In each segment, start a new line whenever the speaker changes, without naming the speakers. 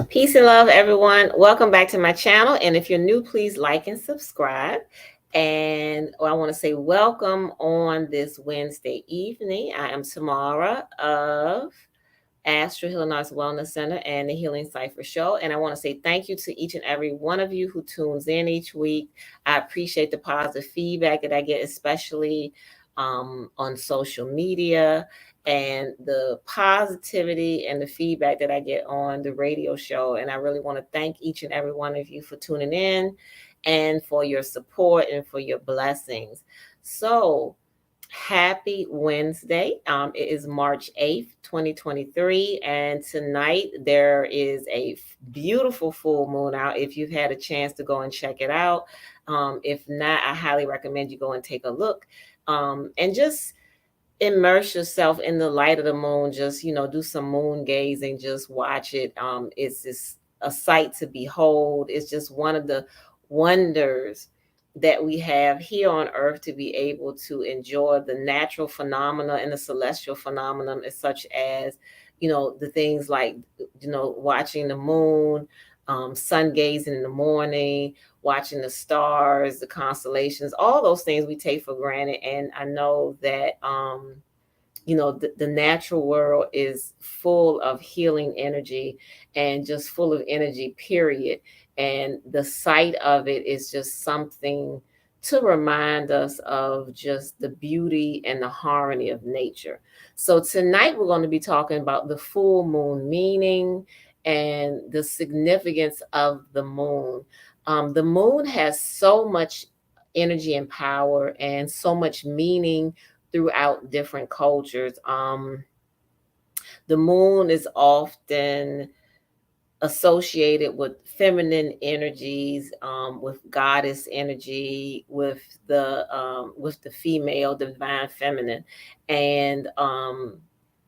Peace and love, everyone. Welcome back to my channel. And if you're new, please like and subscribe. And I want to say welcome on this Wednesday evening. I am Tamara of Astro Healing Arts Wellness Center and the Healing Cipher Show. And I want to say thank you to each and every one of you who tunes in each week. I appreciate the positive feedback that I get, especially on social media, and the positivity and the feedback that I get on the radio show. And I really want to thank each and every one of you for tuning in and for your support and for your blessings. So, happy Wednesday. It is March 8th, 2023. And tonight there is a beautiful full moon out. If you've had a chance to go and check it out. If not, I highly recommend you go and take a look. And just immerse yourself in the light of the moon. Just, do some moon gazing, just watch it. It's just a sight to behold. It's just one of the wonders that we have here on earth, to be able to enjoy the natural phenomena and the celestial phenomenon, as such as, the things like, watching the moon, sun gazing in the morning, watching the stars, the constellations, all those things we take for granted. And I know that, the natural world is full of healing energy, and just full of energy, period. And the sight of it is just something to remind us of just the beauty and the harmony of nature. So tonight we're going to be talking about the full moon meaning and the significance of the moon. The moon has so much energy and power, and so much meaning throughout different cultures. The moon is often associated with feminine energies, with goddess energy, with the female divine feminine. And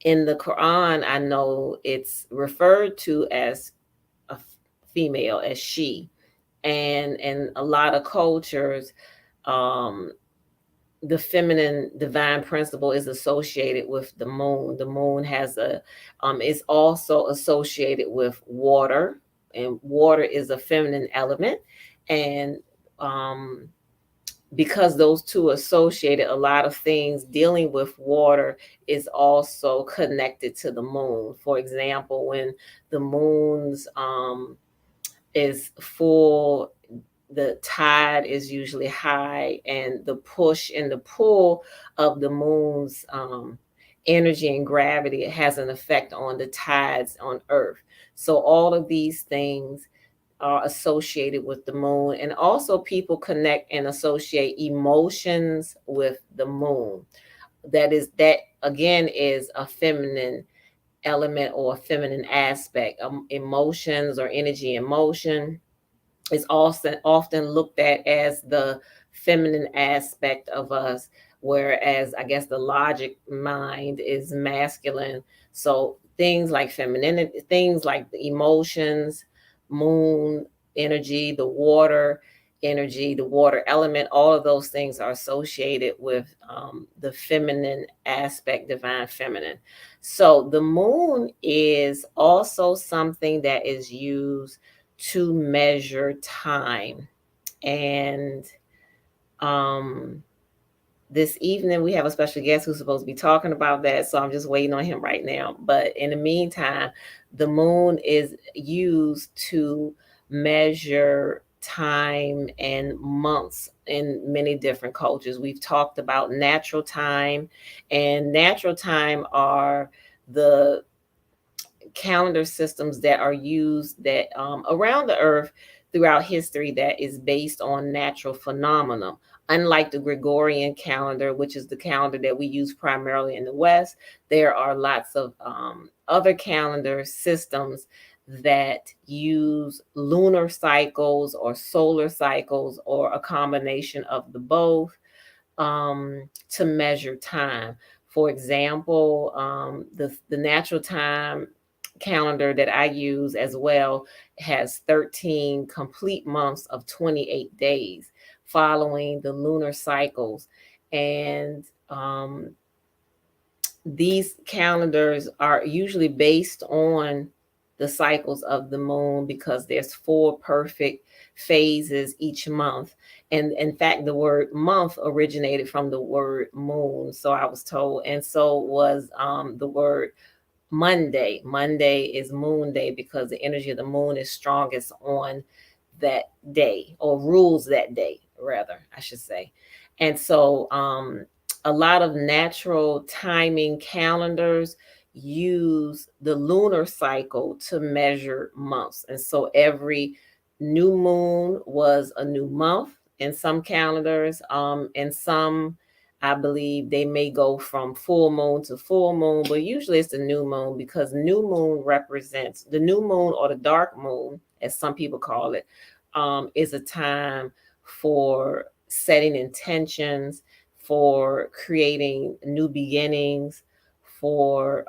in the Quran, I know it's referred to as a female, as she. And in a lot of cultures, um, the feminine divine principle is associated with the moon. The moon is also associated with water, and water is a feminine element. And um, because those two are associated, a lot of things dealing with water is also connected to the moon. For example, when the moon's is full, the tide is usually high, and the push and the pull of the moon's energy and gravity has an effect on the tides on Earth. So all of these things are associated with the moon. And also, people connect and associate emotions with the moon. That again is a feminine element or a feminine aspect. Emotions or energy in motion is also often looked at as the feminine aspect of us, whereas I guess the logic mind is masculine. So things like femininity, things like the emotions, moon energy, the water energy, the water element, all of those things are associated with the feminine aspect, divine feminine. So the moon is also something that is used to measure time. And um, this evening we have a special guest who's supposed to be talking about that. So I'm just waiting on him right now. But in the meantime, the moon is used to measure time and months in many different cultures. We've talked about natural time, and natural time are the calendar systems that are used that around the earth throughout history, that is based on natural phenomena. Unlike the Gregorian calendar, which is the calendar that we use primarily in the West, there are lots of other calendar systems that use lunar cycles or solar cycles, or a combination of the both, to measure time. For example, the natural time calendar that I use as well has 13 complete months of 28 days following the lunar cycles. And these calendars are usually based on the cycles of the moon because there's 4 perfect phases each month. And in fact, the word month originated from the word moon, so I was told. And so was the word Monday. Monday is moon day because the energy of the moon is strongest on that day, or rules that day, rather, I should say. And so a lot of natural timing calendars use the lunar cycle to measure months. And so every new moon was a new month in some calendars. In some, I believe they may go from full moon to full moon, but usually it's the new moon, because new moon represents the new moon, or the dark moon, as some people call it, is a time for setting intentions, for creating new beginnings, for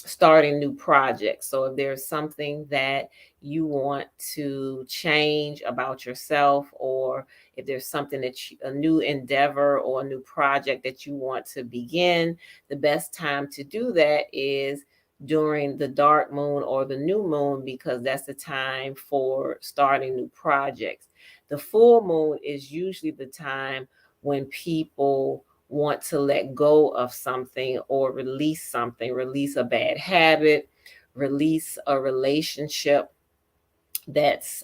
starting new projects. So if there's something that you want to change about yourself, or if there's something that a new endeavor or a new project that you want to begin, the best time to do that is during the dark moon or the new moon, because that's the time for starting new projects. The full moon is usually the time when people want to let go of something or release something, release a bad habit, release a relationship that's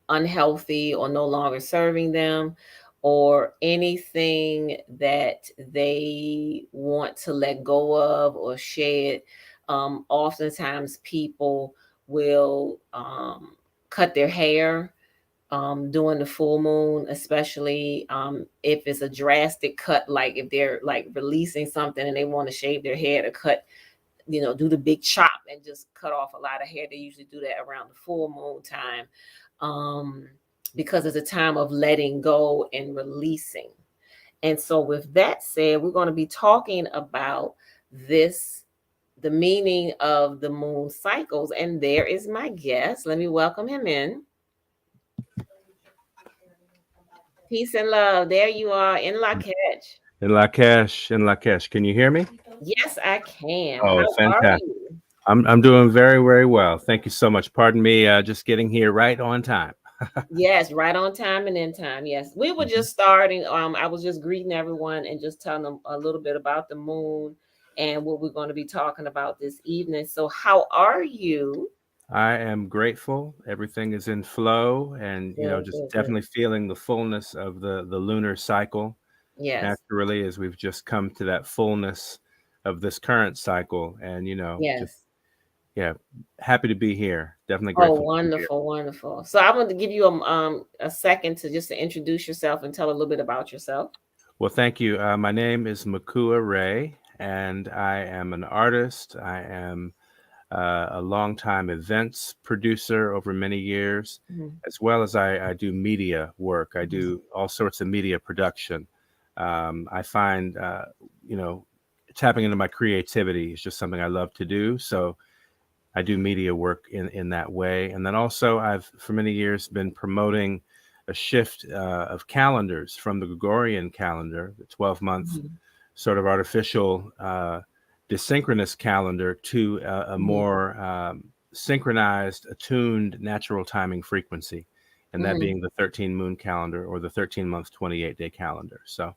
unhealthy or no longer serving them, or anything that they want to let go of or shed. Oftentimes people will cut their hair during the full moon, especially if it's a drastic cut, like if they're like releasing something and they want to shave their hair, to cut, do the big chop and just cut off a lot of hair. They usually do that around the full moon time, because it's a time of letting go and releasing. And so with that said, we're going to be talking about the meaning of the moon cycles. And there is my guest. Let me welcome him in. Peace and love. There you are in Lakesh.
In Lakesh. Can you hear me?
Yes, I can.
Oh,
How are
fantastic.
you?
I'm doing very, very well. Thank you so much. Pardon me, just getting here right on time.
Yes, right on time and in time. Yes. We were
Mhm.
just starting. I was just greeting everyone and just telling them a little bit about the moon and what we're going to be talking about this evening. So how are you?
I am grateful. Everything is in flow, and
Good,
just
good, good.
definitely feeling the fullness of the lunar cycle.
Yes.
Naturally, as we've just come to that fullness of this current cycle, and just
Yes.
yeah, happy to be here. Definitely
Oh,
grateful to be here.
wonderful, wonderful. So I want to give you a second to just to introduce yourself and tell a little bit about yourself.
Well, thank you. My name is Makua Ray, and I am an artist. I am a longtime events producer over many years,
Mhm,
as well as I do media work. I
mhm,
do all sorts of media production. I find, you know, tapping into my creativity is just something I love to do. So I do media work in that way. And then also, I've for many years been promoting a shift of calendars from the Gregorian calendar, the 12-month
mhm,
sort of artificial desynchronous calendar, to a
mhm,
more synchronized, attuned, natural timing frequency, and that
mhm,
being the 13 moon calendar, or the 13-month, 28-day calendar. So,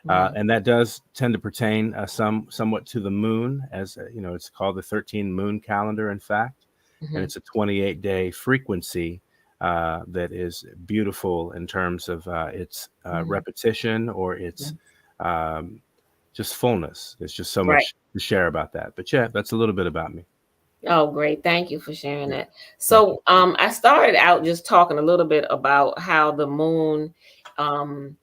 mhm,
and that does tend to pertain somewhat to the moon, as it's called the 13 moon calendar, in fact, and
mhm,
it's a 28-day frequency that is beautiful in terms of its
mhm,
repetition, or its
mhm.
um, just fullness. There's just so
Right.
much to share about that. But yeah, that's a little bit about me.
Oh, great. Thank you for sharing
Yeah,
that.
thank you.
So, I started out just talking a little bit about how the moon um,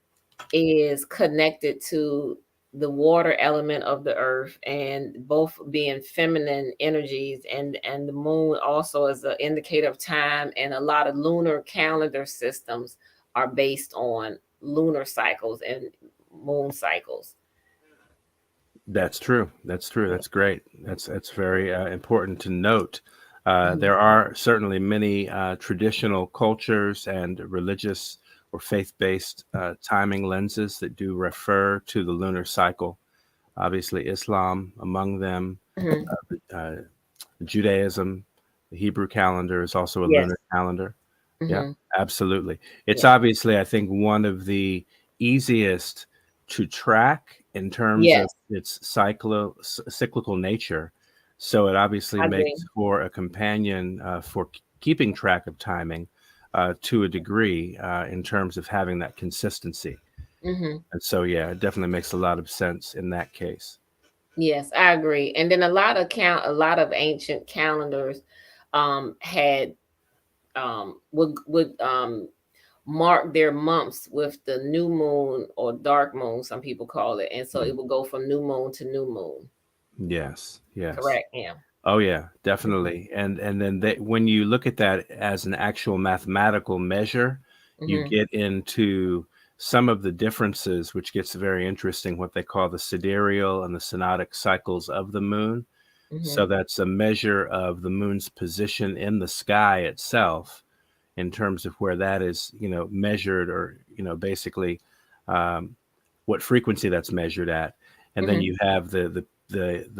is connected to the water element of the earth, and both being feminine energies, and the moon also is an indicator of time, and a lot of lunar calendar systems are based on lunar cycles and moon cycles.
That's true. That's true. That's great. That's very important to note.
Mhm,
There are certainly many traditional cultures and religious or faith-based timing lenses that do refer to the lunar cycle. Obviously, Islam among them,
mhm,
uh, Judaism. The Hebrew calendar is also a
Yes.
lunar calendar. Yeah,
Mm-hmm.
absolutely. It's
Yeah.
obviously, I think, one of the easiest to track in terms of
Yes.
its cyclical nature. So it obviously
I agree.
makes for a companion for keeping track of timing to a degree in terms of having that consistency.
Mm-hmm.
And so, yeah, it definitely makes a lot of sense in that case.
Yes, I agree. And then a lot of ancient calendars had would mark their months with the new moon or dark moon, some people call it. And so it will go from new moon to new moon.
Yes, yes.
Correct. Yeah.
Oh yeah, definitely. And then when you look at that as an actual mathematical measure, you
Mm-hmm.
get into some of the differences, which gets very interesting, what they call the sidereal and the synodic cycles of the moon. So
Mm-hmm.
that's a measure of the moon's position in the sky itself in terms of where that is, measured or, basically um, what frequency that's measured at. And then
Mm-hmm.
you have the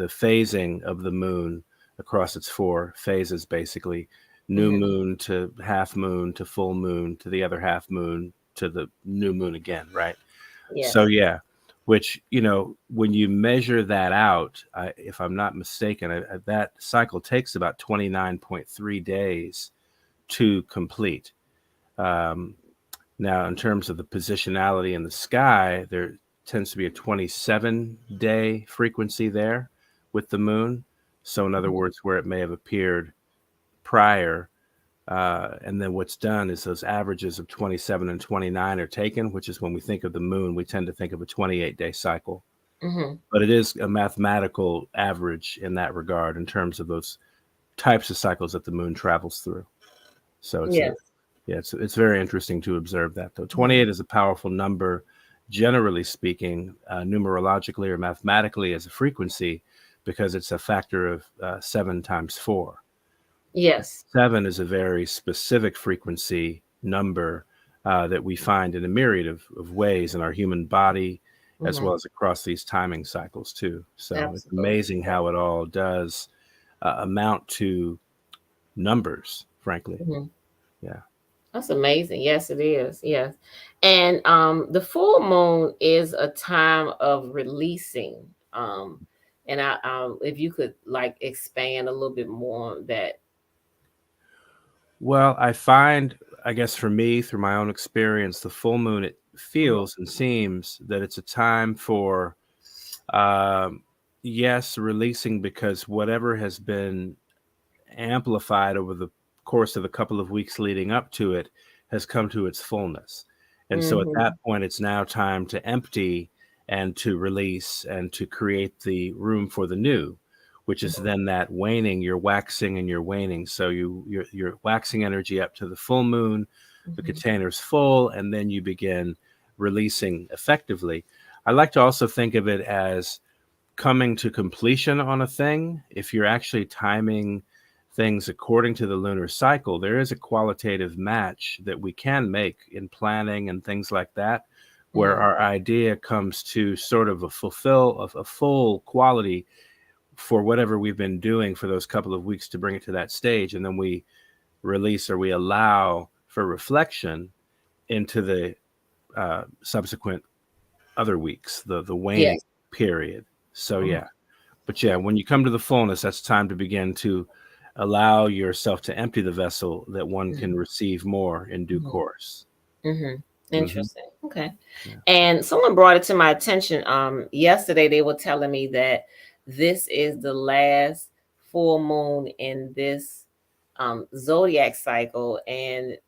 phasing of the moon across its four phases, basically new
Mm-hmm.
moon to half moon to full moon to the other half moon to the new moon again, right? So
Yes.
yeah, which when you measure that out, if I'm not mistaken, that cycle takes about 29.3 days to complete. Um, Now, in terms of the positionality in the sky, there tends to be a 27-day frequency there with the moon. So, in other
Mm-hmm.
words, where it may have appeared prior, and then what's done is those averages of 27 and 29 are taken, which is when we think of the moon, we tend to think of a 28-day cycle.
Mm-hmm.
But it is a mathematical average in that regard in terms of those types of cycles that the moon travels through. So
Yes.
it's very interesting to observe that, though.
Mm-hmm.
28 is a powerful number, generally speaking, numerologically or mathematically as a frequency, because it's a factor of 7 times 4.
Yes.
7 is a very specific frequency number that we find in a myriad of ways in our human body, as
Mm-hmm.
well as across these timing cycles, too. So it's
Absolutely.
amazing how it all does amount to numbers, frankly.
Mm-hmm.
Yeah.
That's amazing. Yes, it is. Yes. And the full moon is a time of releasing. And if you could like expand a little bit more on that.
Well, I find, I guess for me, through my own experience, the full moon, it
Mhm.
feels and seems that it's a time for, um, yes, releasing, because whatever has been amplified over the course of a couple of weeks leading up to it has come to its fullness. And so at that
Mhm.
point, it's now time to empty and to release and to create the room for the new, which is
Mhm.
then that waning, you're waxing and you're waning. So you're waxing energy up to the full moon, the
Mhm.
container's full, and then you begin releasing effectively. I like to also think of it as coming to completion on a thing. If you're actually timing things according to the lunar cycle, there is a qualitative match that we can make in planning and things like that, where
Mhm.
our idea comes to sort of fulfill a full quality for whatever we've been doing for those couple of weeks to bring it to that stage. And then we release, or we allow for reflection into the subsequent other weeks, the waning
Yes.
period. So
Mhm.
yeah. But yeah, when you come to the fullness, that's time to begin to allow yourself to empty the vessel that one can
Mhm.
receive more in due
Mhm.
course.
Mhm.
Hmm.
Interesting. Okay.
Yeah.
And someone brought it to my attention. Yesterday they were telling me that this is the last full moon in this zodiac cycle, and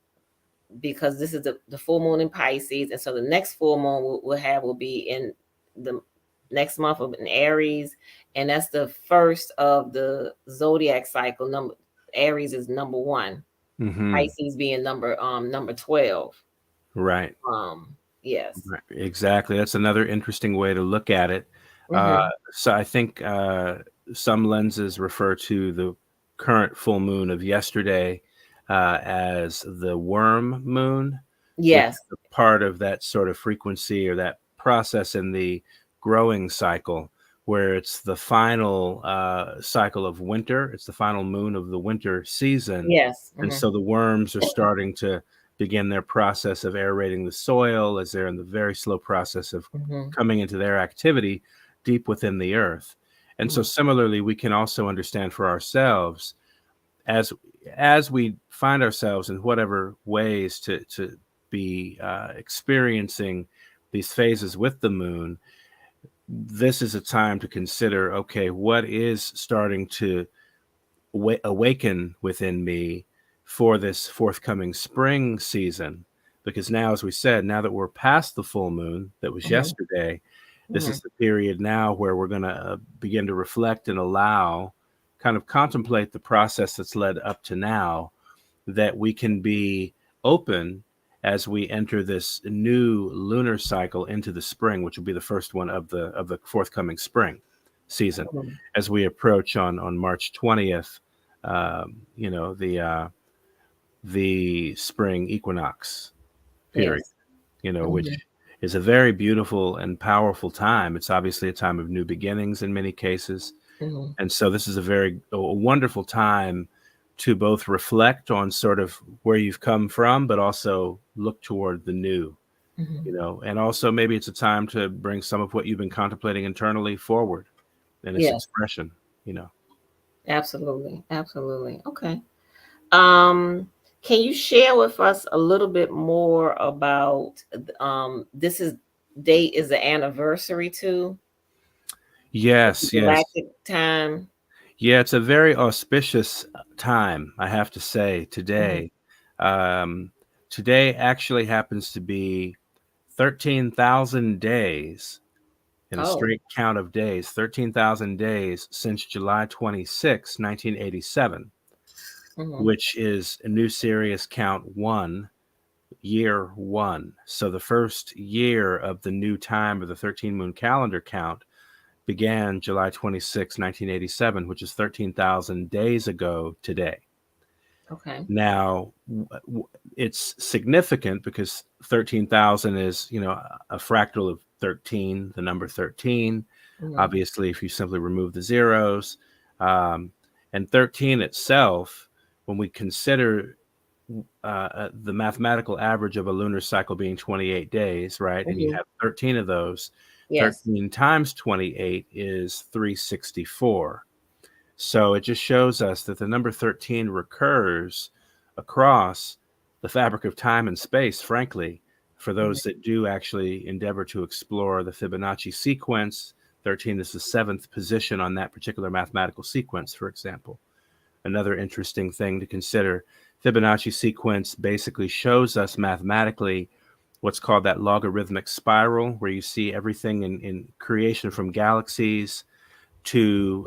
because this is the full moon in Pisces, and so the next full moon will be in the next month of in Aries, and that's the first of the zodiac cycle. Number Aries is number one,
Hmm.
Pisces being number 12.
Right.
Yes.
Right. Exactly. That's another interesting way to look at it. Uh,
Mm-hmm.
so I think some lenses refer to the current full moon of yesterday as the worm moon, which
Yes.
is a part of that sort of frequency or that process in the growing cycle where it's the final cycle of winter. It's the final moon of the winter season.
Yes.
And so the worms are starting to begin their process of aerating the soil as they're in the very slow process of
Mm-hmm.
coming into their activity deep within the earth. And so
Mm-hmm.
similarly, we can also understand for ourselves as we find ourselves in whatever ways to be experiencing these phases with the moon. This is a time to consider, okay, what is starting to awaken within me for this forthcoming spring season? Because now, as we said, now that we're past the full moon that was
Mm-hmm.
yesterday, this
Mm-hmm.
is the period now where we're going to begin to reflect and allow, kind of contemplate the process that's led up to now, that we can be open as we enter this new lunar cycle into the spring, which will be the first one of the forthcoming spring season,
Mm-hmm.
as we approach on March 20th, the spring equinox period,
Yes.
which
Mm-hmm.
is a very beautiful and powerful time. It's obviously a time of new beginnings in many cases.
Mm-hmm.
And so this is a wonderful time to both reflect on sort of where you've come from, but also look toward the new,
Mm-hmm.
and also maybe it's a time to bring some of what you've been contemplating internally forward in its
Yes.
expression.
Absolutely. Absolutely. Okay. Um, can you share with us a little bit more about this is date is the anniversary to
Yes, yes.
galactic time?
Yeah, it's a very auspicious time, I have to say,
Mm-hmm.
today. Um, Today actually happens to be 13,000 days in a
Oh.
straight count of days, 13,000 days since July 26, 1987,
Mm-hmm.
which is a new Sirius count one, year one. So the first year of the new time of the 13 moon calendar count began July 26, 1987, which is 13,000 days ago today.
Okay.
Now, it's significant because 13,000 is, a fractal of 13, the number 13.
Mm-hmm.
Obviously, if you simply remove the zeros, and 13 itself, when we consider the mathematical average of a lunar cycle being 28 days, right? And you
Mm-hmm.
have 13 of those,
Yes.
13 times 28 is 364. So it just shows us that the number 13 recurs across the fabric of time and space, frankly, for
Mm-hmm.
those that do actually endeavor to explore the Fibonacci sequence. 13 is the seventh position on that particular mathematical sequence, for example. Another interesting thing to consider, Fibonacci sequence basically shows us mathematically what's called that logarithmic spiral, where you see everything in creation from galaxies to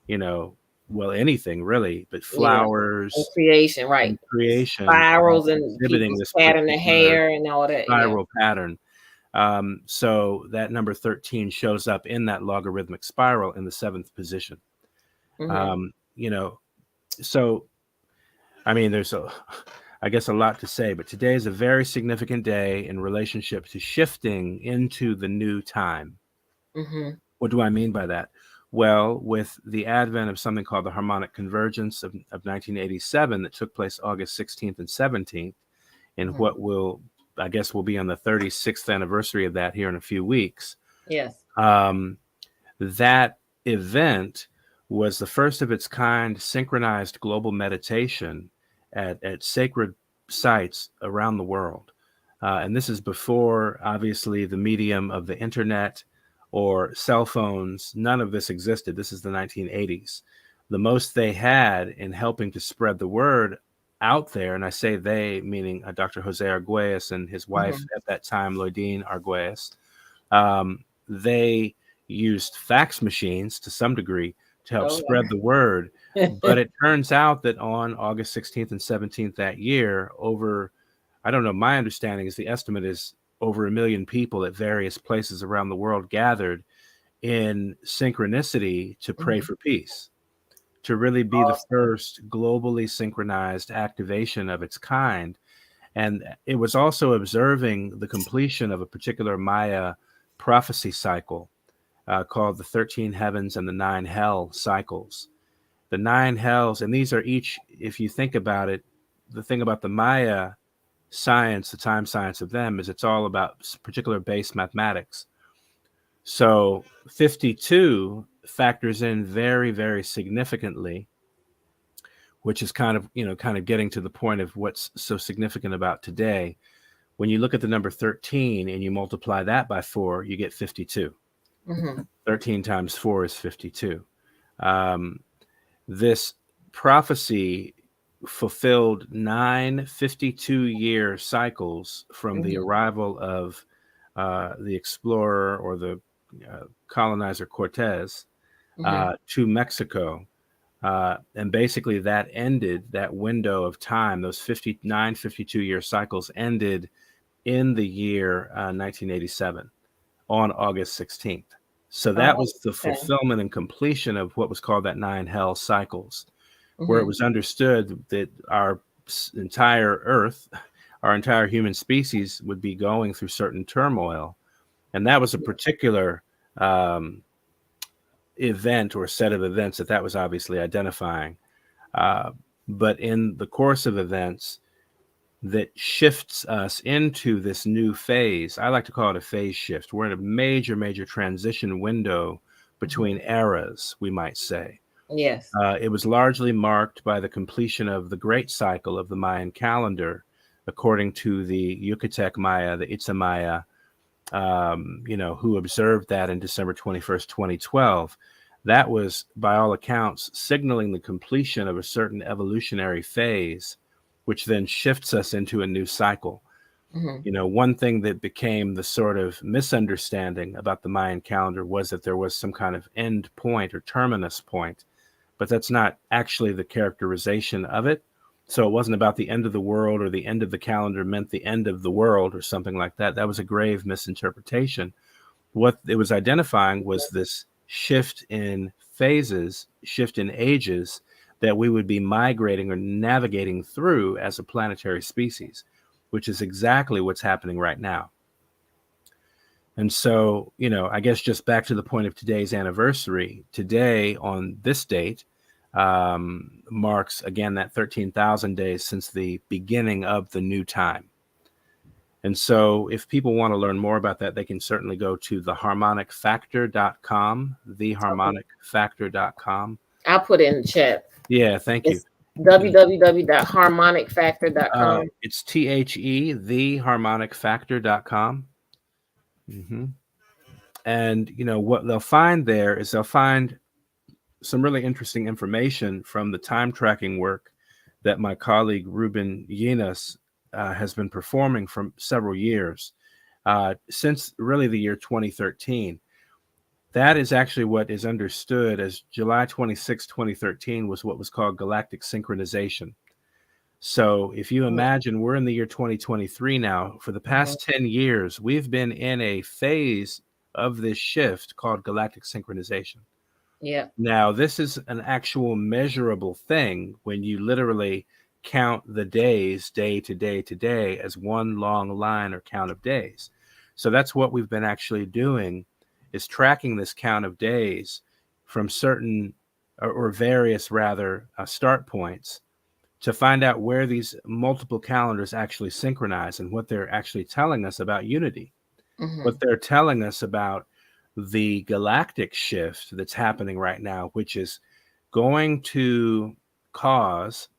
you know, well, anything really, but
Yeah. And
flowers
creation, right?
and creation all
Spirals and
exhibiting
people's
this
pattern of
particular
hair and all that. Yeah.
spiral pattern. So that number 13 shows up in that logarithmic spiral in the seventh position.
Mm-hmm.
Um, you know, so I mean, I guess, a lot to say, but today is a very significant day in relationship to shifting into the new time.
Mm-hmm.
What do I mean by that? Well, with the advent of something called the harmonic convergence of 1987 that took place August 16th and 17th, and
Mm-hmm.
what I guess, will be on the 36th anniversary of that here in a few weeks.
Yes.
Um, that event was the first of its kind synchronized global meditation at sacred sites around the world. And this is before, obviously, the medium of the internet or cell phones. None of this existed. This is the 1980s. The most they had in helping to spread the word out there, and I say they, meaning Dr. Jose Arguelles and his wife
Mm-hmm.
at that time, Loidine Arguelles, they used fax machines to some degree to help
Oh,
spread the word. But it turns out that on August 16th and 17th that year, I don't know, my understanding is the estimate is over 1 million people at various places around the world gathered in synchronicity to pray
mm-hmm.
for peace, to really be the
Awesome.
first globally synchronized activation of its kind. And it was also observing the completion of a particular Maya prophecy cycle. called the 13 heavens and the 9 hell cycles. The 9 hells, and these are each, if you think about it, the thing about the Maya science, the time science of them, is it's all about particular base mathematics. So 52 factors in very, very significantly, which is kind of getting to the point of what's so significant about today. When you look at the number 13 and you multiply that by 4, you get 52. 13 times 4 is 52. This prophecy fulfilled 9 52-year cycles from the arrival of the explorer or the colonizer Cortez to Mexico. And basically that ended that window of time. Those 59 52-year cycles ended in the year 1987 on August 16th. So that was the fulfillment and completion of what was called that 9 hell cycles, where it was understood that our entire Earth, our entire human species would be going through certain turmoil. And that was a particular event or set of events that was obviously identifying. But in the course of events that shifts us into this new phase, I like to call it a phase shift. We're in a major, major transition window between eras, we might say.
Yes.
It was largely marked by the completion of the great cycle of the Mayan calendar, according to the Yucatec Maya, the Itza Maya, who observed that in December 21st, 2012. That was, by all accounts, signaling the completion of a certain evolutionary phase, which then shifts us into a new cycle. One thing that became the sort of misunderstanding about the Mayan calendar was that there was some kind of end point or terminus point, but that's not actually the characterization of it. So it wasn't about the end of the world, or the end of the calendar meant the end of the world or something like that. That was a grave misinterpretation. What it was identifying was this shift in phases, shift in ages that we would be migrating or navigating through as a planetary species, which is exactly what's happening right now. And so, I guess just back to the point of today's anniversary, today on this date marks, again, that 13,000 days since the beginning of the new time. And so if people want to learn more about that, they can certainly go to theharmonicfactor.com, theharmonicfactor.com.
I'll put it in the chat.
Yeah, thank you.
www.harmonicfactor.com.
It's THE, theharmonicfactor.com. And, what they'll find there is they'll find some really interesting information from the time tracking work that my colleague Ruben Yinas has been performing for several years, since really the year 2013. That is actually what is understood as July 26, 2013 was what was called Galactic synchronization. So if you imagine we're in the year 2023 now, for the past 10 years, we've been in a phase of this shift called galactic synchronization.
Yeah.
Now, this is an actual measurable thing when you literally count the days, day to day to day, as one long line or count of days. So that's what we've been actually doing, is tracking this count of days from certain or various rather start points to find out where these multiple calendars actually synchronize and what they're actually telling us about unity, what they're telling us about the galactic shift that's happening right now, which is going to cause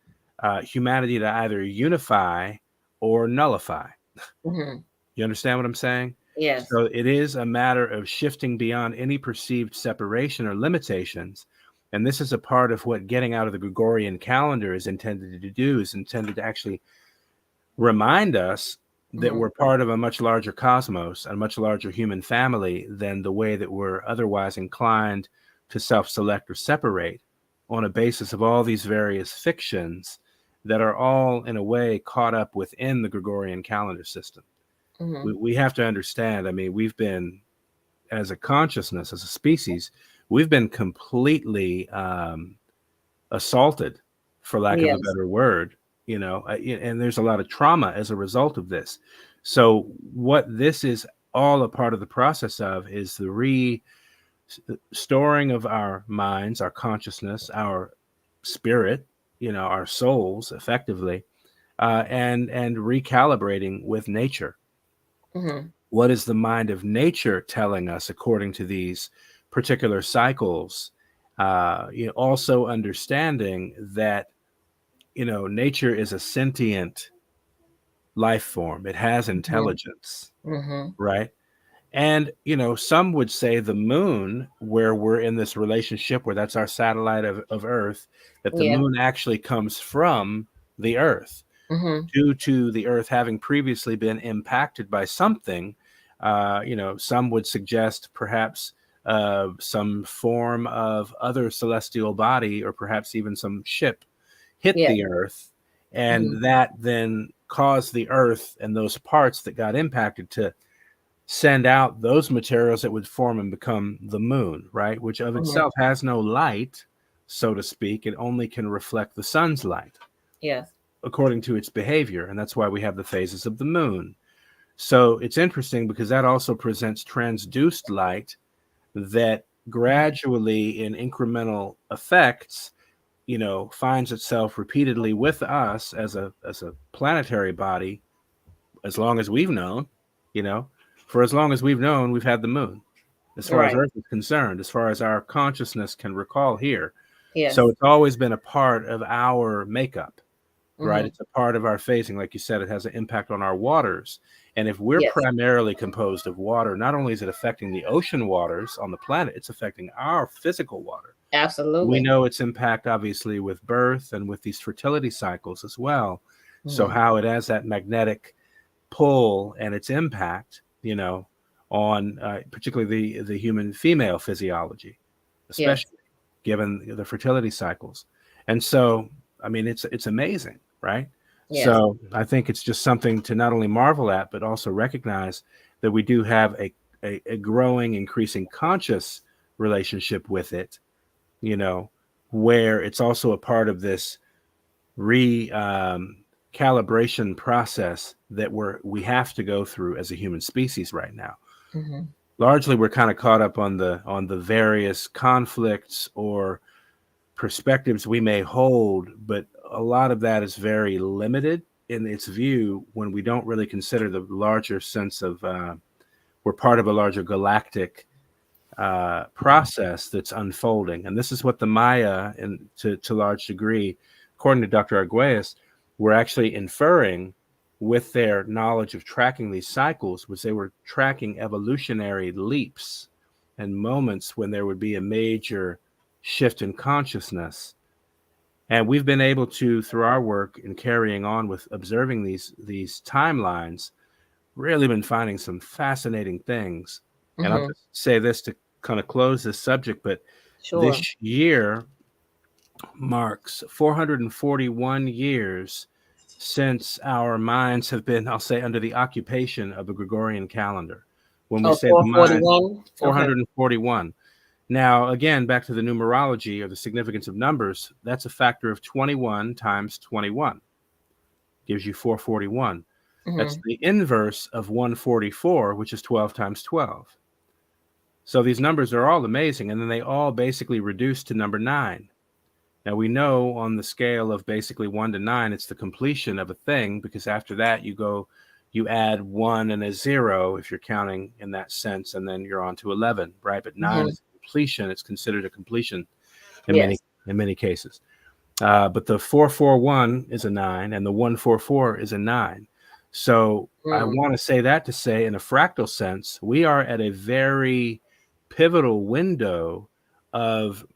humanity to either unify or nullify. You understand what I'm saying?
Yes.
So it is a matter of shifting beyond any perceived separation or limitations. And this is a part of what getting out of the Gregorian calendar is intended to do, is intended to actually remind us that we're part of a much larger cosmos, a much larger human family than the way that we're otherwise inclined to self-select or separate on a basis of all these various fictions that are all in a way caught up within the Gregorian calendar system. We have to understand, I mean, we've been, as a consciousness, as a species, we've been completely assaulted, for lack of a better word, and there's a lot of trauma as a result of this. So what this is all a part of the process of is the storing of our minds, our consciousness, our spirit, our souls, effectively, and recalibrating with nature.
Mm-hmm.
What is the mind of nature telling us according to these particular cycles? Also understanding that nature is a sentient life form. It has
Mm-hmm.
intelligence,
Mm-hmm.
right? And, some would say the moon, where we're in this relationship, where that's our satellite of Earth, that the
Yeah.
moon actually comes from the Earth
Mm-hmm.
due to the Earth having previously been impacted by something. Some would suggest perhaps some form of other celestial body, or perhaps even some ship hit
Yeah.
the Earth,
Mm-hmm.
and that then caused the Earth and those parts that got impacted to send out those materials that would form and become the moon, right? Which of
Mm-hmm.
itself has no light, so to speak. It only can reflect the sun's light
Yes.
according to its behavior. And that's why we have the phases of the moon. So it's interesting because that also presents transduced light that
Mm-hmm.
gradually, in incremental effects, finds itself repeatedly with us as a planetary body. As long as we've known, you know, for as long as we've known, we've had the moon, as far as
Right.
Earth is concerned, as far as our consciousness can recall here. So
Yes.
it's always been a part of our makeup, right?
Mm-hmm.
It's a part of our phasing. Like you said, it has an impact on our waters. And if we're
Yes.
primarily composed of water, not only is it affecting the ocean waters on the planet, it's affecting our physical water. We
Absolutely.
know its impact, obviously, with birth and with these fertility cycles as well. So,
Mm-hmm.
how it has that magnetic pull and its impact, on particularly the human female physiology,
Yes.
especially given the fertility cycles. And so, I mean, it's amazing, right?
Yes.
So I think it's just something to not only marvel at, but also recognize that we do have a growing, increasing conscious relationship with it, you know, where it's also a part of this calibration process that we have to go through as a human species right now.
Mm-hmm.
Largely, we're kind of caught up on the various conflicts or perspectives we may hold, but a lot of that is very limited in its view when we don't really consider the larger sense of we're part of a larger galactic process that's unfolding. And this is what the Maya, and to large degree, according to Dr. Arguelles, were actually inferring with their knowledge of tracking these cycles, was they were tracking evolutionary leaps and moments when there would be a major shift in consciousness. And we've been able to, through our work and carrying on with observing these timelines, really been finding some fascinating things. And I'll
Mm-hmm.
just say this to kind of close this subject, but
Sure.
this year marks 441 years since our minds have been, I'll say, under the occupation of a Gregorian calendar. When we
Oh,
say the mind,
441. Okay.
441. Now, again, back to the numerology or the significance of numbers, that's a factor of 21 times 21, gives you 441. That's
Mm-hmm.
the inverse of 144, which is 12 times 12. So these numbers are all amazing, and then they all basically reduce to number 9. Now, we know on the scale of basically 1 to 9, it's the completion of a thing, because after that, you add 1 and a 0 if you're counting in that sense, and then you're on to 11, right? But 9
Mm-hmm.
is completion. It's considered a completion in many
Yes.
in many cases. But the 441 is a 9, and the 144 is a 9. So I
Mm.
want to say that to say, in a fractal sense, we are at a very pivotal window of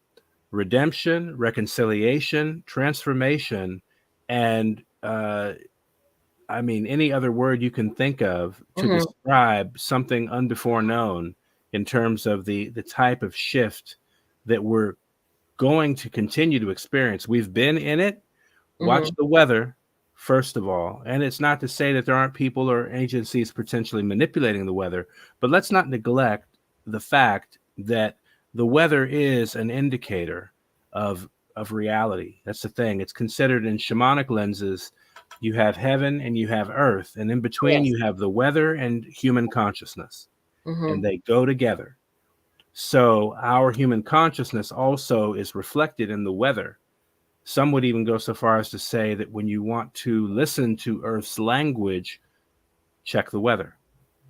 redemption, reconciliation, transformation, and I mean, any other word you can think of to
Mm-hmm.
describe something unbefore known in terms of the type of shift that we're going to continue to experience. We've been in it. Watch
Mm-hmm.
the weather, first of all. And it's not to say that there aren't people or agencies potentially manipulating the weather, but let's not neglect the fact that the weather is an indicator of reality. That's the thing. It's considered in shamanic lenses. You have heaven and you have earth, and in between
Yes.
you have the weather and human consciousness,
Mm-hmm.
and they go together. So our human consciousness also is reflected in the weather. Some would even go so far as to say that when you want to listen to Earth's language, check the weather.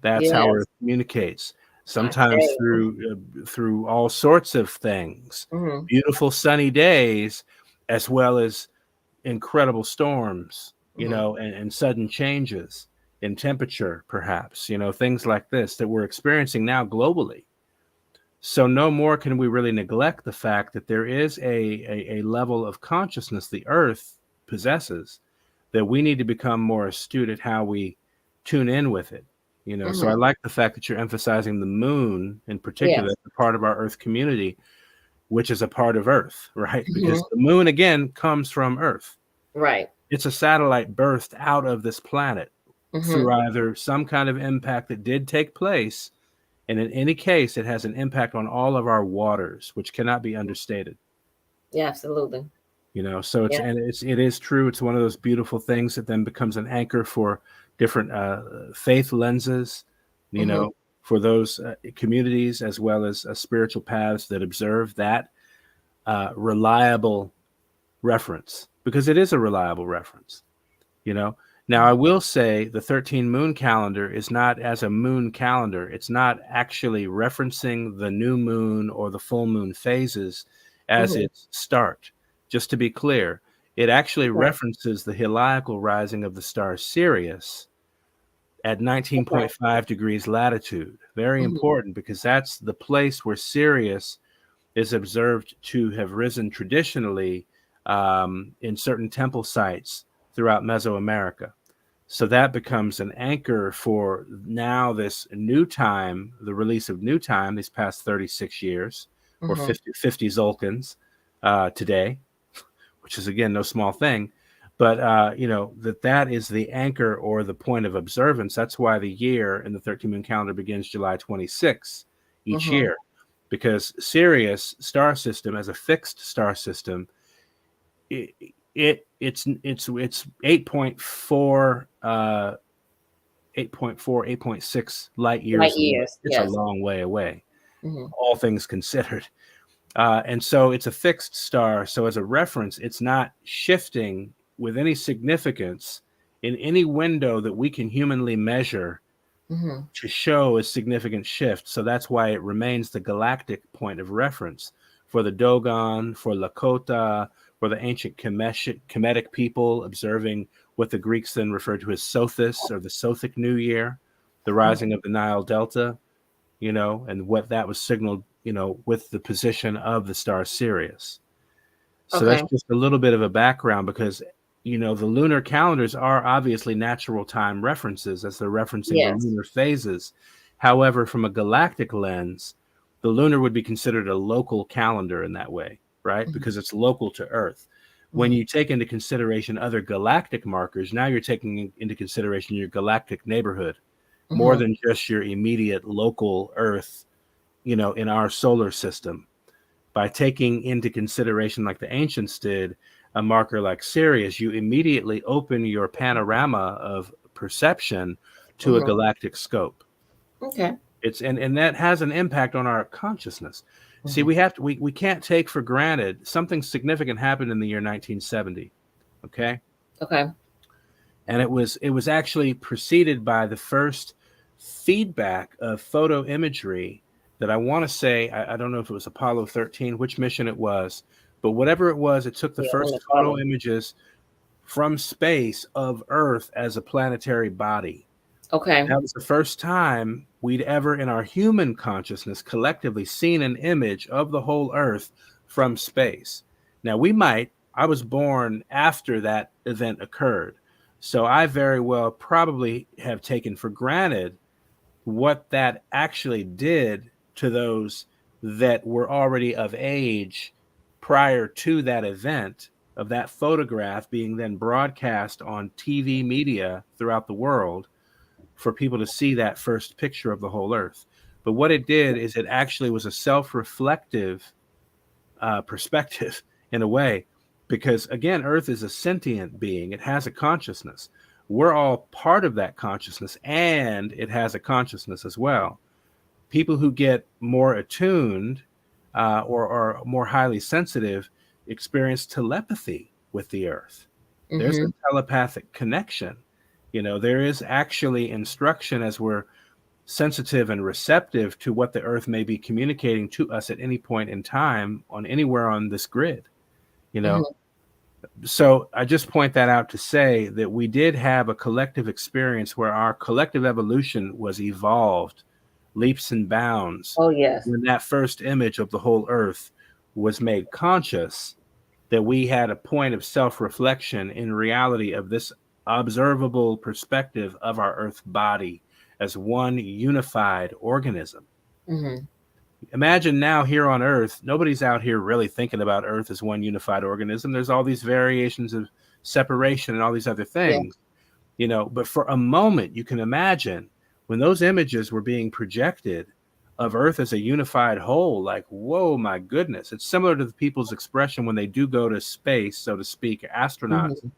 That's how
Yes.
Earth communicates. Sometimes
Okay.
through all sorts of things,
Mm-hmm.
beautiful sunny days, as well as incredible storms,
Mm-hmm.
and sudden changes in temperature, perhaps, things like this that we're experiencing now globally. So no more can we really neglect the fact that there is a level of consciousness the Earth possesses that we need to become more astute at how we tune in with it. So I
Mm-hmm.
like the fact that you're emphasizing the moon in particular,
Yes.
the part of our Earth community, which is a part of Earth, right?
Mm-hmm.
Because the moon, again, comes from Earth.
Right.
It's a satellite birthed out of this planet
Mm-hmm.
through either some kind of impact that did take place, and in any case, it has an impact on all of our waters, which cannot be understated.
Yeah, absolutely.
So
Yeah.
it is true. It's one of those beautiful things that then becomes an anchor for different faith lenses, you
Mm-hmm.
know, for those communities as well as spiritual paths that observe that reliable reference, because it is a reliable reference. you know Now I will say the 13 moon calendar is not as a moon calendar. It's not actually referencing the new moon or the full moon phases as
Mm-hmm.
its start. Just to be clear, it actually
Okay.
references the heliacal rising of the star Sirius at
Okay.
19.5 degrees latitude. Very
Mm-hmm.
important, because that's the place where Sirius is observed to have risen traditionally in certain temple sites throughout Mesoamerica. So that becomes an anchor for now this new time, the release of new time these past 36 years, or
Mm-hmm.
50 Zolkins today, which is, again, no small thing. But, that is the anchor or the point of observance. That's why the year in the 13 moon calendar begins July 26th each
Mm-hmm.
year, because Sirius star system, as a fixed star system, it's 8.4 8.6 light
Light
years away.
years.
It's a
Yes.
long way away,
Mm-hmm.
all things considered. And so it's a fixed star. So as a reference, it's not shifting with any significance in any window that we can humanly measure
Mm-hmm.
to show a significant shift. So that's why it remains the galactic point of reference for the Dogon, for Lakota, for the ancient Kemetic people observing what the Greeks then referred to as Sothis, or the Sothic New Year, the rising of the Nile Delta, and what that was signaled, with the position of the star Sirius. So
Okay.
that's just a little bit of a background, because, the lunar calendars are obviously natural time references as they're referencing the
Yes.
lunar phases. However, from a galactic lens, the lunar would be considered a local calendar in that way, right?
Mm-hmm.
Because it's local to Earth. When
Mm-hmm.
you take into consideration other galactic markers, now you're taking into consideration your galactic neighborhood more
Mm-hmm.
than just your immediate local Earth, in our solar system. By taking into consideration, like the ancients did, a marker like Sirius, you immediately open your panorama of perception to a
Mm-hmm.
galactic scope.
Okay.
And that has an impact on our consciousness. See,
Mm-hmm.
we can't take for granted something significant happened in the year 1970. Okay.
Okay.
And it was actually preceded by the first feedback of photo imagery that I want to say, I don't know if it was Apollo 13, which mission it was, but whatever it was, it took the
Yeah. On
first
the
photo
photo.
images from space of Earth as a planetary body.
Okay.
That was the first time we'd ever, in our human consciousness, collectively seen an image of the whole Earth from space. Now, I was born after that event occurred, so I very well probably have taken for granted what that actually did to those that were already of age prior to that event, of that photograph being then broadcast on TV media throughout the world for people to see that first picture of the whole Earth. But what it did is it actually was a self-reflective perspective in a way, because, again, Earth is a sentient being. It has a consciousness. We're all part of that consciousness, and it has a consciousness as well. people who get more attuned or more highly sensitive experience telepathy with the earth. There's a
Mm-hmm.
telepathic connection. There is actually instruction as we're sensitive and receptive to what the earth may be communicating to us at any point in time on anywhere on this grid. you know
Mm-hmm.
so I just point that out to say that we did have a collective experience where our collective evolution was evolved leaps and bounds
Oh, yes.
when that first image of the whole earth was made conscious, that we had a point of self-reflection in reality of this observable perspective of our earth body as one unified organism.
Mm-hmm.
Imagine now here on earth, nobody's out here really thinking about earth as one unified organism. There's all these variations of separation and all these other
Yeah.
things, but for a moment you can imagine when those images were being projected of earth as a unified whole, like, whoa, my goodness. It's similar to the people's expression when they do go to space, so to speak. Astronauts
Mm-hmm.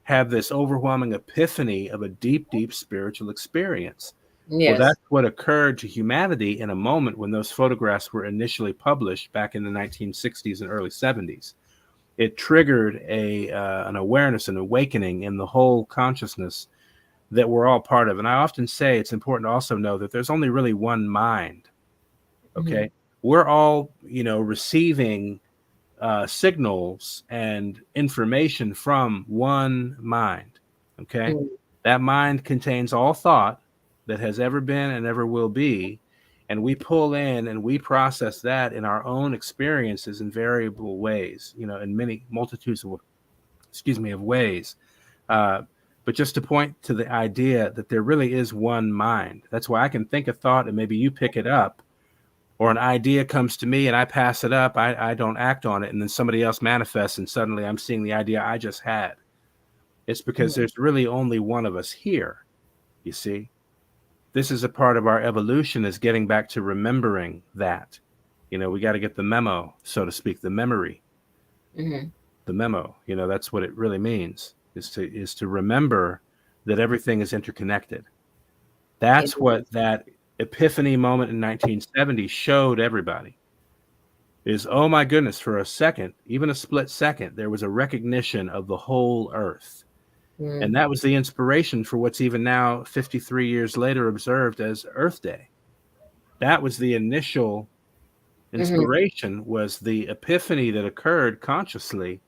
have this overwhelming epiphany of a deep, deep spiritual experience. Well,
Yes.
that's what occurred to humanity in a moment when those photographs were initially published back in the 1960s and early 70s. It triggered an awareness, an awakening in the whole consciousness that we're all part of. And I often say it's important to also know that there's only really one mind.
Mm-hmm.
Okay. We're all, receiving signals and information from one mind. Okay.
Mm-hmm.
That mind contains all thought that has ever been and ever will be. And we pull in and we process that in our own experiences in variable ways, in many multitudes of, of ways. Uh, but just to point to the idea that there really is one mind. That's why I can think a thought and maybe you pick it up, or an idea comes to me and I pass it up. I don't act on it. And then somebody else manifests and suddenly I'm seeing the idea I just had. It's because
Mm-hmm.
there's really only one of us here. You see, this is a part of our evolution, is getting back to remembering that. We got to get the memo, so to speak, the memory,
Mm-hmm.
the memo. That's what it really means, is to remember that everything is interconnected.
It
That's
is.
what that epiphany moment in 1970 showed everybody. Is, oh my goodness, for a second, even a split second, there was a recognition of the whole earth.
Mm-hmm.
And that was the inspiration for what's even now 53 years later observed as Earth Day. That was the initial
Mm-hmm.
inspiration, was the epiphany that occurred consciously,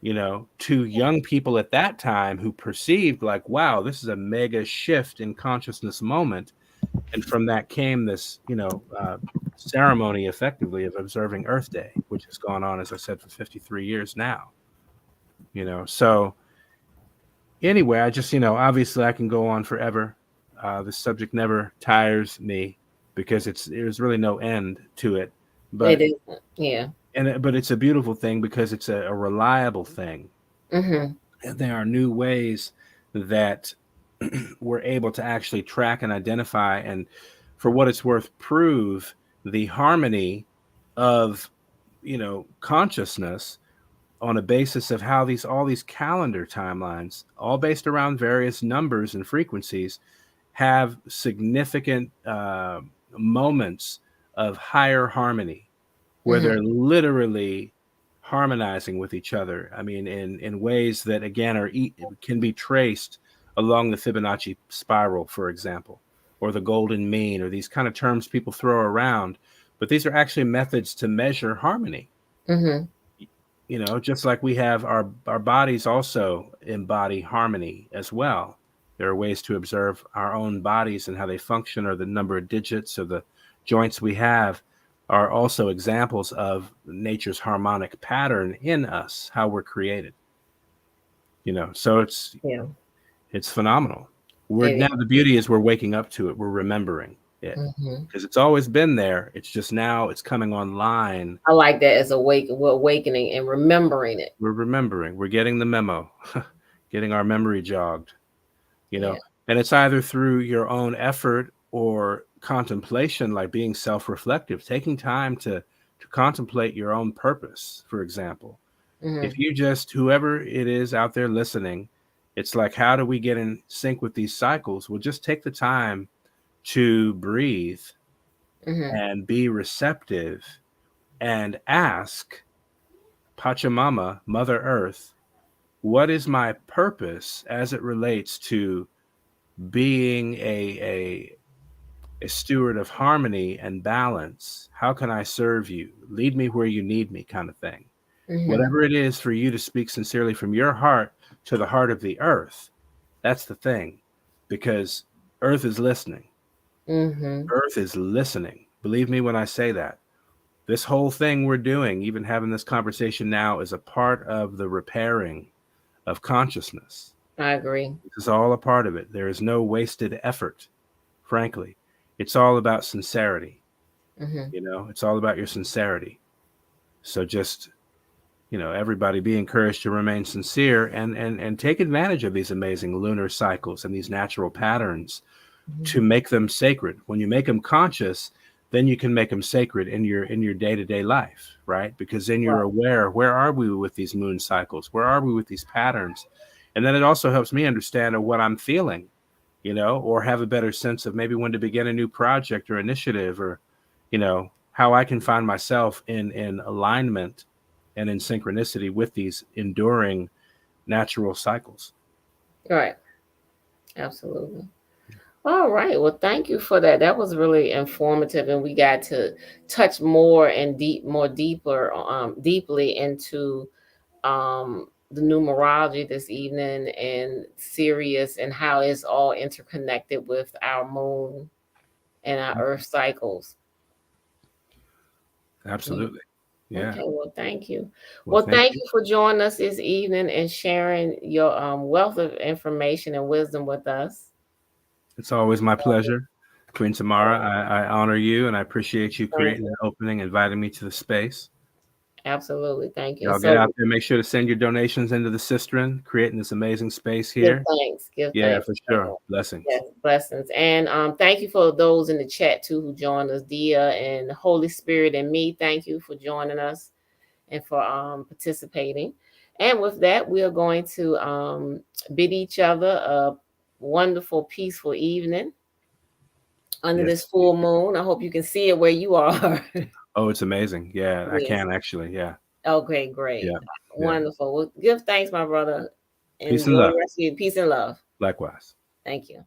to young people at that time who perceived like, wow, this is a mega shift in consciousness moment. And from that came this, ceremony effectively of observing Earth Day, which has gone on, as I said, for 53 years now. So anyway, I just, obviously I can go on forever. This subject never tires me because there's really no end to it.
It
But
is. Yeah.
but it's a beautiful thing because it's a reliable thing.
Mm-hmm.
And there are new ways that we're able to actually track and identify, and for what it's worth, prove the harmony of consciousness on a basis of how all these calendar timelines, all based around various numbers and frequencies, have significant moments of higher harmony where
Mm-hmm.
they're literally harmonizing with each other. I mean, in ways that again can be traced along the Fibonacci spiral, for example, or the golden mean, or these kind of terms people throw around, but these are actually methods to measure harmony.
Mm-hmm.
Just like we have our bodies also embody harmony as well. There are ways to observe our own bodies and how they function, or the number of digits or the joints we have are also examples of nature's harmonic pattern in us, how we're created. So
Yeah.
it's phenomenal. We're
It
now,
is.
the beauty is we're waking up to it. We're remembering it
Mm-hmm.
because it's always been there. It's just now it's coming online.
I like that as awakening and remembering it.
We're remembering. We're getting the memo, getting our memory jogged. you
Yeah.
know and it's either through your own effort or contemplation, like being self-reflective, taking time to contemplate your own purpose. For example, if
Mm-hmm.
you just, whoever it is out there listening, it's like, how do we get in sync with these cycles? Well, just take the time to breathe
Mm-hmm.
and be receptive and ask Pachamama, Mother Earth, what is my purpose as it relates to being a steward of harmony and balance? How can I serve you? Lead me where you need me, kind of thing.
Mm-hmm.
Whatever it is for you to speak sincerely from your heart to the heart of the earth, that's the thing. Because earth is listening.
Mm-hmm.
Earth is listening. Believe me when I say that. This whole thing we're doing, even having this conversation now, is a part of the repairing of consciousness.
I agree.
This is all a part of it. There is no wasted effort, frankly. It's all about sincerity.
Mm-hmm.
It's all about your sincerity. So just, everybody be encouraged to remain sincere and take advantage of these amazing lunar cycles and these natural patterns
Mm-hmm.
to make them sacred. When you make them conscious, then you can make them sacred in your day-to-day life, right? Because then you're
Right.
aware, where are we with these moon cycles? Where are we with these patterns? And then it also helps me understand what I'm feeling, or have a better sense of maybe when to begin a new project or initiative, or, how I can find myself in alignment and in synchronicity with these enduring natural cycles.
Right. Absolutely. All right. Well, thank you for that. That was really informative, and we got to touch more deeply into the numerology this evening, and Sirius, and how it's all interconnected with our moon and our Earth cycles. Yeah.
Absolutely. Yeah.
Okay. Well, thank you.
Well,
Well,
thank
thank
you.
you for joining us this evening and sharing your wealth of information and wisdom with us.
It's always my pleasure. Queen Tamara,
Oh,
I honor you and I appreciate you
thank
creating
you.
an opening, inviting me to the space.
Absolutely. Thank you.
Y'all get
So
out there, make sure to send your donations into the cistern, creating this amazing space
give
here.
thanks. Give
Yeah,
thanks.
for sure. Blessings.
Yes, blessings. And thank you for those in the chat too who joined us, Dia and Holy Spirit and me. Thank you for joining us and for participating. And with that, we are going to bid each other a wonderful, peaceful evening under
Yes.
this full moon. I hope you can see it where you are.
Oh, it's amazing. Yeah, I
Yes.
can actually. Yeah.
Okay, great.
Yeah. Yeah.
Wonderful. Well, give thanks, my brother.
Peace and
Enjoy
love.
the rest of your peace and love.
Likewise.
Thank you.